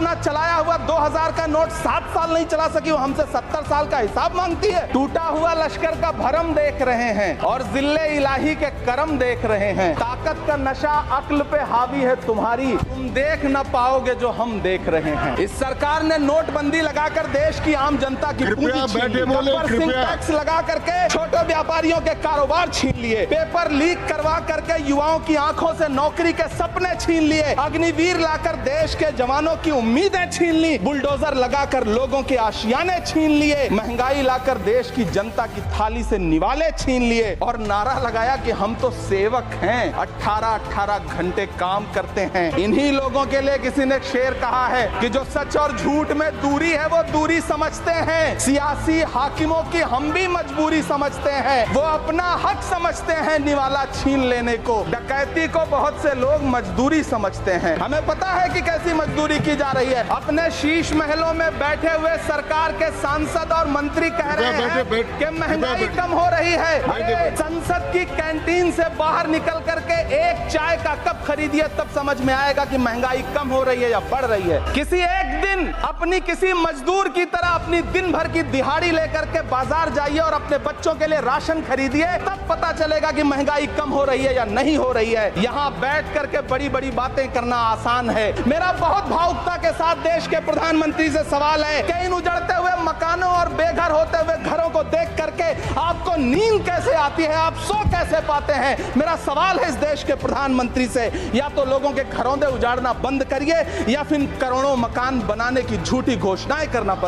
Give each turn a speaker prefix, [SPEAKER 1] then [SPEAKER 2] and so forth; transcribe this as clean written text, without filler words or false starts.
[SPEAKER 1] अपना चलाया हुआ 2000 का नोट 7 साल नहीं चला सकी, वो हमसे 70 साल का हिसाब मांगती है। टूटा हुआ लश्कर का भरम देख रहे हैं और जिल्ले इलाही के करम देख रहे हैं। ताकत का नशा अक्ल पे हावी है तुम्हारी, तुम देख न पाओगे जो हम देख रहे हैं। इस सरकार ने नोटबंदी लगाकर देश की आम जनता की पूंजी छीन ली, टैक्स लगा करके छोटे व्यापारियों के कारोबार छीन लिए, पेपर लीक करवा करके युवाओं की आंखों से नौकरी के सपने छीन लिए, अग्निवीर लाकर देश के जवानों की उम्मीदें छीन ली, बुलडोजर लगाकर लोगों के आशियाने छीन लिए, महंगाई लाकर देश की जनता की थाली से निवाले छीन लिए और नारा लगाया कि हम तो सेवक हैं, 18-18 घंटे काम करते हैं। इन्हीं लोगों के लिए किसी ने शेर कहा है कि जो सच और झूठ में दूरी है वो दूरी समझते हैं, सियासी हाकिमों की हम भी मजबूरी समझते हैं, वो अपना हक समझते हैं निवाला छीन लेने को। डकैती को बहुत से लोग मजदूरी समझते हैं। हमें पता है कि कैसी मजदूरी की जा रही है। अपने शीश महलों में बैठे हुए सरकार के सांसद और मंत्री कह रहे हैं कि महंगाई कम हो रही है। संसद की कैंटीन से बाहर निकल करके एक चाय का कप खरीदिए, तब समझ में आएगा कि महंगाई कम हो रही है या बढ़ रही है। किसी एक दिन अपनी किसी मजदूर की तरह अपनी दिन भर की दिहाड़ी लेकर के बाजार जाइए और अपने बच्चों के लिए राशन खरीदिए, तब पता चलेगा कि महंगाई कम हो रही है या नहीं हो रही है। यहाँ बैठ करके बड़ी बड़ी बातें करना आसान है। मेरा बहुत भावुकता के साथ देश के प्रधानमंत्री से सवाल है कि इन उजड़ते हुए मकानों और बेघर होते हुए घरों को देख करके आपको नींद कैसे आती है, आप सो कैसे पाते हैं? मेरा सवाल है इस देश के प्रधानमंत्री से, या तो लोगों के घरों से उजाड़ना बंद करिए या फिर करोड़ों मकान बनाने की झूठी घोषणाएं करना बंद